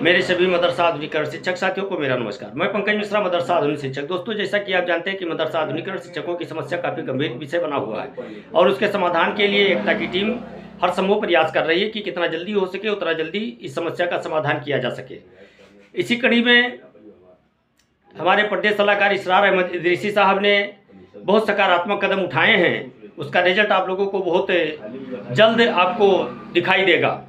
मेरे सभी मदरसा आधुनिकरण शिक्षक साथियों को मेरा नमस्कार। मैं पंकज मिश्रा, मदरसा आधुनिक शिक्षक। दोस्तों, जैसा कि आप जानते हैं कि मदरसा आधुनिकरण शिक्षकों की समस्या काफ़ी गंभीर विषय बना हुआ है और उसके समाधान के लिए एकता की टीम हर संभव प्रयास कर रही है कि कितना जल्दी हो सके उतना जल्दी इस समस्या का समाधान किया जा सके। इसी कड़ी में हमारे प्रदेश सलाहकार इसरार अहमद इदरीसी साहब ने बहुत सकारात्मक कदम उठाए हैं। उसका रिजल्ट आप लोगों को बहुत जल्द आपको दिखाई देगा,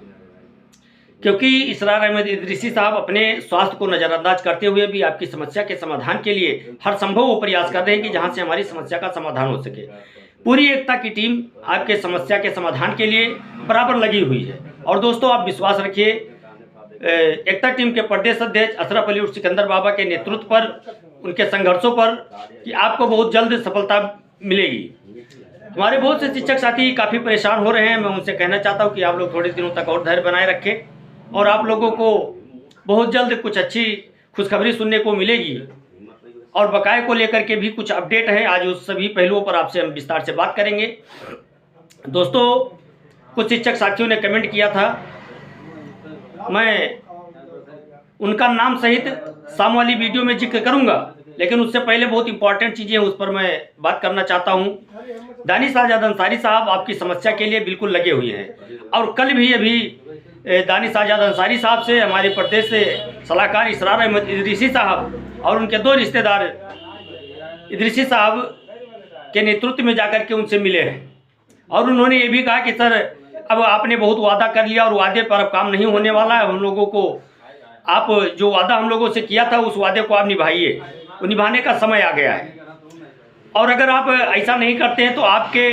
क्योंकि इसरार अहमद इदरीसी साहब अपने स्वास्थ्य को नज़रअंदाज करते हुए भी आपकी समस्या के समाधान के लिए हर संभव वो प्रयास कर रहे हैं कि जहां से हमारी समस्या का समाधान हो सके। पूरी एकता की टीम आपके समस्या के समाधान के लिए बराबर लगी हुई है। और दोस्तों, आप विश्वास रखिए, एकता टीम के प्रदेश अध्यक्ष अशरफ अली उर्फ सिकंदर बाबा के नेतृत्व पर, उनके संघर्षों पर, कि आपको बहुत जल्द सफलता मिलेगी। हमारे बहुत से शिक्षक साथी काफ़ी परेशान हो रहे हैं। मैं उनसे कहना चाहता हूं कि आप लोग थोड़े दिनों तक और धैर्य बनाए रखें और आप लोगों को बहुत जल्द कुछ अच्छी खुशखबरी सुनने को मिलेगी। और बकाये को लेकर के भी कुछ अपडेट है, आज उस सभी पहलुओं पर आपसे हम विस्तार से बात करेंगे। दोस्तों, कुछ शिक्षक साथियों ने कमेंट किया था, मैं उनका नाम सहित शाम वाली वीडियो में जिक्र करूंगा, लेकिन उससे पहले बहुत इंपॉर्टेंट चीज़ें उस पर मैं बात करना चाहता हूं। दानिश आजाद अंसारी साहब आपकी समस्या के लिए बिल्कुल लगे हुए हैं और कल भी अभी दानिश आजाद अंसारी साहब से हमारे प्रदेश से सलाहकार इसरार अहमद इदरीसी साहब और उनके दो रिश्तेदार इदरीसी साहब के नेतृत्व में जाकर के उनसे मिले हैं और उन्होंने ये भी कहा कि सर, अब आपने बहुत वादा कर लिया और वादे पर अब काम नहीं होने वाला है। हम लोगों को आप जो वादा हम लोगों से किया था उस वादे को आप निभाइए, वो निभाने का समय आ गया है। और अगर आप ऐसा नहीं करते हैं तो आपके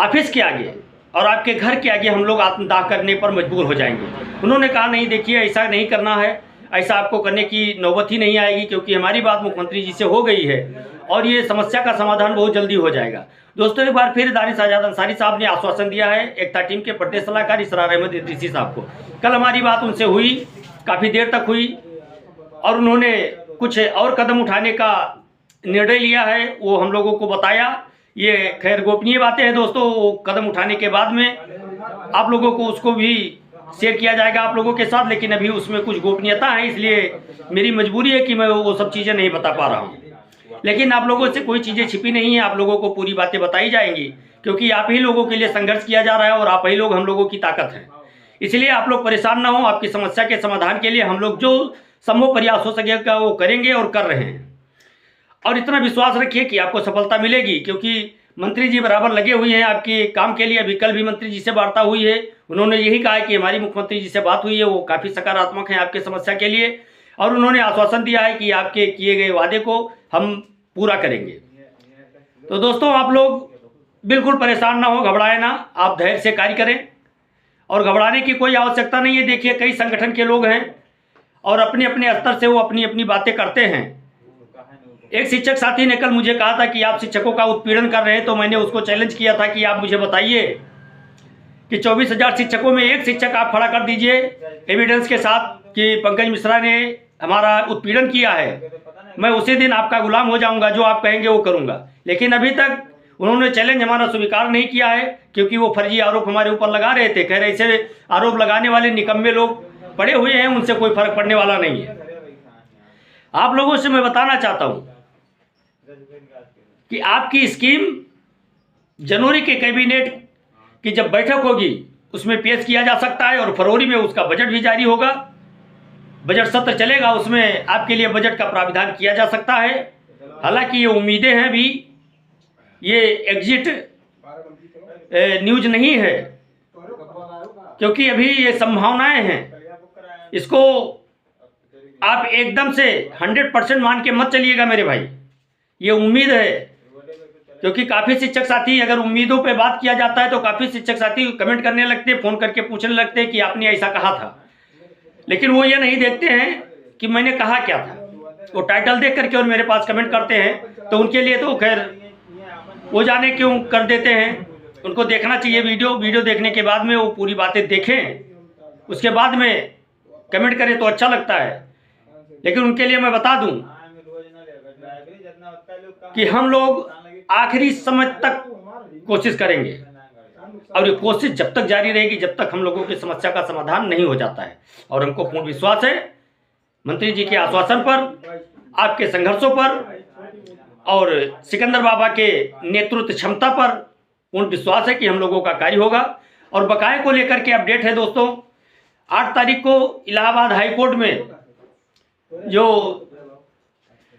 ऑफिस के आगे और आपके घर के आगे हम लोग आत्मदाह करने पर मजबूर हो जाएंगे। उन्होंने कहा, नहीं देखिए, ऐसा नहीं करना है, ऐसा आपको करने की नौबत ही नहीं आएगी, क्योंकि हमारी बात मुख्यमंत्री जी से हो गई है और ये समस्या का समाधान बहुत जल्दी हो जाएगा। दोस्तों, एक बार फिर दानिश आजाद अंसारी साहब ने आश्वासन दिया है एकता टीम के प्रदेश सलाहकार इसरार अहमद इदरीसी साहब को। कल हमारी बात उनसे हुई, काफ़ी देर तक हुई और उन्होंने कुछ और कदम उठाने का निर्णय लिया है, वो हम लोगों को बताया। ये खैर गोपनीय बातें हैं दोस्तों, वो कदम उठाने के बाद में आप लोगों को उसको भी शेयर किया जाएगा आप लोगों के साथ, लेकिन अभी उसमें कुछ गोपनीयता है, इसलिए मेरी मजबूरी है कि मैं वो सब चीज़ें नहीं बता पा रहा हूँ। लेकिन आप लोगों से कोई चीज़ें छिपी नहीं है, आप लोगों को पूरी बातें बताई जाएंगी, क्योंकि आप ही लोगों के लिए संघर्ष किया जा रहा है और आप ही लोग हम लोगों की ताकत हैं। इसलिए आप लोग परेशान ना हो, आपकी समस्या के समाधान के लिए हम लोग जो संभव प्रयास हो सकेगा वो करेंगे और कर रहे हैं। और इतना विश्वास रखिए कि आपको सफलता मिलेगी, क्योंकि मंत्री जी बराबर लगे हुए हैं आपके काम के लिए। अभी कल भी मंत्री जी से वार्ता हुई है, उन्होंने यही कहा है कि हमारी मुख्यमंत्री जी से बात हुई है, वो काफ़ी सकारात्मक है आपके समस्या के लिए और उन्होंने आश्वासन दिया है कि आपके किए गए वादे को हम पूरा करेंगे। तो दोस्तों, आप लोग बिल्कुल परेशान ना हो, घबराए ना, आप धैर्य से कार्य करें और घबराने की कोई आवश्यकता नहीं है। देखिए, कई संगठन के लोग हैं और अपने अपने स्तर से वो अपनी अपनी बातें करते हैं। एक शिक्षक साथी ने कल मुझे कहा था कि आप शिक्षकों का उत्पीड़न कर रहे हैं, तो मैंने उसको चैलेंज किया था कि आप मुझे बताइए कि 24,000 शिक्षकों में एक शिक्षक आप खड़ा कर दीजिए एविडेंस के साथ कि पंकज मिश्रा ने हमारा उत्पीड़न किया है, मैं उसी दिन आपका गुलाम हो जाऊंगा, जो आप कहेंगे वो करूंगा। लेकिन अभी तक उन्होंने चैलेंज हमारा स्वीकार नहीं किया है, क्योंकि वो फर्जी आरोप हमारे ऊपर लगा रहे थे। कह रहे ऐसे आरोप लगाने वाले निकम्मे लोग पड़े हुए हैं, उनसे कोई फर्क पड़ने वाला नहीं है। आप लोगों से मैं बताना चाहता हूं कि आपकी स्कीम जनवरी के कैबिनेट की जब बैठक होगी उसमें पेश किया जा सकता है और फरवरी में उसका बजट भी जारी होगा। बजट सत्र चलेगा, उसमें आपके लिए बजट का प्राविधान किया जा सकता है। हालांकि ये उम्मीदें हैं, भी ये एग्जिट न्यूज नहीं है, क्योंकि अभी ये संभावनाएं हैं। इसको आप एकदम से 100% मान के मत चलिएगा मेरे भाई, ये उम्मीद है। क्योंकि काफ़ी शिक्षक साथी, अगर उम्मीदों पे बात किया जाता है तो काफ़ी शिक्षक साथी कमेंट करने लगते हैं, फ़ोन करके पूछने लगते हैं कि आपने ऐसा कहा था, लेकिन वो ये नहीं देखते हैं कि मैंने कहा क्या था। वो टाइटल देख करके और मेरे पास कमेंट करते हैं, तो उनके लिए तो खैर वो जाने क्यों कर देते हैं। उनको देखना चाहिए वीडियो देखने के बाद में वो पूरी बातें देखें, उसके बाद में कमेंट करें तो अच्छा लगता है। लेकिन उनके लिए मैं बता दूं कि हम लोग आखिरी समय तक कोशिश करेंगे और ये कोशिश जब तक जारी रहेगी जब तक हम लोगों की समस्या का समाधान नहीं हो जाता है। और हमको पूर्ण विश्वास है मंत्री जी के आश्वासन पर, आपके संघर्षों पर और सिकंदर बाबा के नेतृत्व क्षमता पर पूर्ण विश्वास है कि हम लोगों का कार्य होगा। और बकाये को लेकर के अपडेट है दोस्तों, 8 तारीख को इलाहाबाद हाई कोर्ट में जो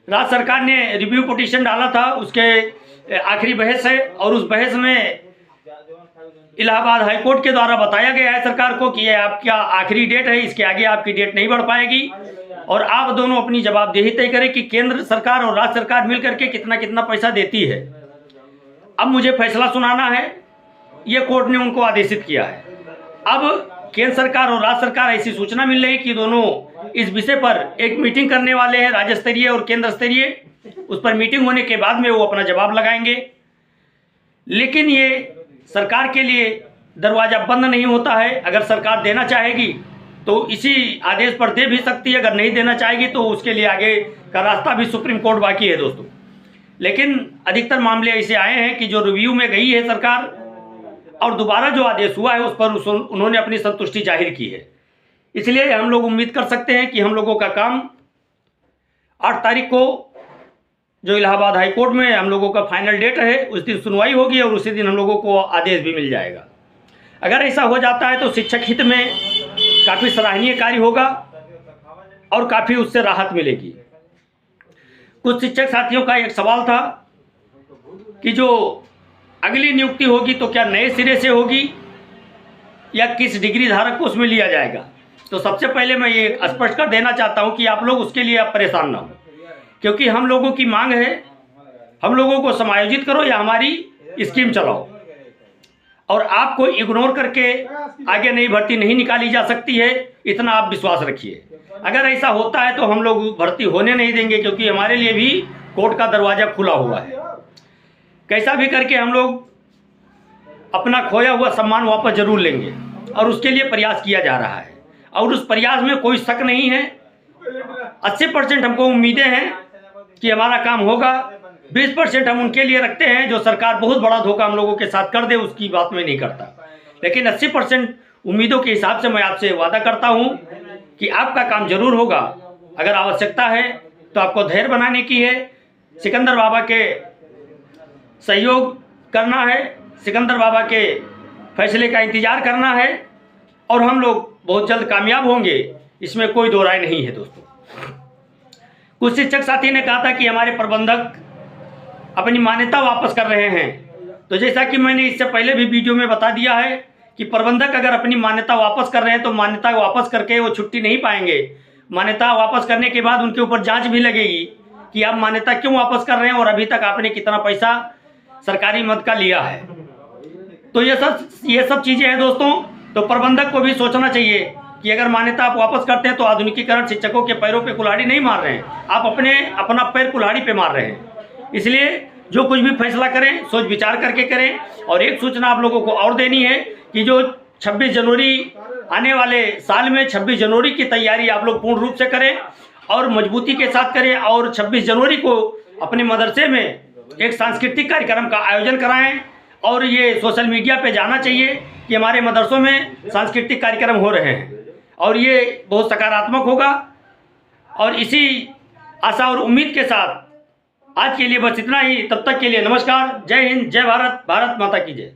राज्य सरकार ने रिव्यू पिटीशन डाला था उसके आखिरी बहस है। और उस बहस में इलाहाबाद हाई कोर्ट के द्वारा बताया गया है सरकार को कि ये आपका आखिरी डेट है, इसके आगे आपकी डेट नहीं बढ़ पाएगी और आप दोनों अपनी जवाबदेही तय करें कि केंद्र सरकार और राज्य सरकार मिलकर के कितना कितना पैसा देती है। अब मुझे फैसला सुनाना है, ये कोर्ट ने उनको आदेशित किया है। अब केंद्र सरकार और राज्य सरकार ऐसी सूचना मिल रही है कि दोनों इस विषय पर एक मीटिंग करने वाले हैं, राज्य स्तरीय और केंद्र स्तरीय। उस पर मीटिंग होने के बाद में वो अपना जवाब लगाएंगे। लेकिन ये सरकार के लिए दरवाज़ा बंद नहीं होता है। अगर सरकार देना चाहेगी तो इसी आदेश पर दे भी सकती है, अगर नहीं देना चाहेगी तो उसके लिए आगे का रास्ता भी सुप्रीम कोर्ट बाकी है दोस्तों। लेकिन अधिकतर मामले ऐसे आए हैं कि जो रिव्यू में गई है सरकार और दोबारा जो आदेश हुआ है उस पर उन्होंने अपनी संतुष्टि जाहिर की है। इसलिए हम लोग उम्मीद कर सकते हैं कि हम लोगों का काम 8 तारीख को जो इलाहाबाद हाई कोर्ट में हम लोगों का फाइनल डेट है उस दिन सुनवाई होगी और उसी दिन हम लोगों को आदेश भी मिल जाएगा। अगर ऐसा हो जाता है तो शिक्षक हित में काफ़ी सराहनीय कार्य होगा और काफ़ी उससे राहत मिलेगी। कुछ शिक्षक साथियों का एक सवाल था कि जो अगली नियुक्ति होगी तो क्या नए सिरे से होगी या किस डिग्री धारक को उसमें लिया जाएगा। तो सबसे पहले मैं ये स्पष्ट कर देना चाहता हूँ कि आप लोग उसके लिए आप परेशान ना हो, क्योंकि हम लोगों की मांग है हम लोगों को समायोजित करो या हमारी स्कीम चलाओ। और आपको इग्नोर करके आगे नई भर्ती नहीं निकाली जा सकती है, इतना आप विश्वास रखिए। अगर ऐसा होता है तो हम लोग भर्ती होने नहीं देंगे, क्योंकि हमारे लिए भी कोर्ट का दरवाज़ा खुला हुआ है। कैसा भी करके हम लोग अपना खोया हुआ सम्मान वापस जरूर लेंगे और उसके लिए प्रयास किया जा रहा है और उस प्रयास में कोई शक नहीं है। 80% हमको उम्मीदें हैं कि हमारा काम होगा। 20% हम उनके लिए रखते हैं जो सरकार बहुत बड़ा धोखा हम लोगों के साथ कर दे, उसकी बात मैं नहीं करता। लेकिन 80% उम्मीदों के हिसाब से मैं आपसे वादा करता हूं कि आपका काम जरूर होगा। अगर आवश्यकता है तो आपको धैर्य बनाने की है, सिकंदर बाबा के सहयोग करना है, सिकंदर बाबा के फैसले का इंतजार करना है और हम लोग बहुत जल्द कामयाब होंगे, इसमें कोई दो राय नहीं है दोस्तों। कुछ शिक्षक साथी ने कहा था कि हमारे प्रबंधक अपनी मान्यता वापस कर रहे हैं। तो जैसा कि मैंने इससे पहले भी वीडियो में बता दिया है कि प्रबंधक अगर अपनी मान्यता वापस कर रहे हैं तो मान्यता वापस करके वो छुट्टी नहीं पाएंगे। मान्यता वापस करने के बाद उनके ऊपर जांच भी लगेगी कि आप मान्यता क्यों वापस कर रहे हैं और अभी तक आपने कितना पैसा सरकारी मद का लिया है। तो ये सब चीज़ें हैं दोस्तों। तो प्रबंधक को भी सोचना चाहिए कि अगर मान्यता आप वापस करते हैं तो आधुनिकीकरण शिक्षकों के पैरों पे कुल्हाड़ी नहीं मार रहे हैं, आप अपना पैर कुल्हाड़ी पे मार रहे हैं। इसलिए जो कुछ भी फैसला करें सोच विचार करके करें। और एक सूचना आप लोगों को और देनी है कि जो 26 जनवरी आने वाले साल में 26 जनवरी की तैयारी आप लोग पूर्ण रूप से करें और मजबूती के साथ करें और 26 जनवरी को अपने मदरसे में एक सांस्कृतिक कार्यक्रम का आयोजन कराएं और ये सोशल मीडिया पे जाना चाहिए कि हमारे मदरसों में सांस्कृतिक कार्यक्रम हो रहे हैं और ये बहुत सकारात्मक होगा। और इसी आशा और उम्मीद के साथ आज के लिए बस इतना ही। तब तक के लिए नमस्कार, जय हिंद, जय भारत, भारत माता की जय।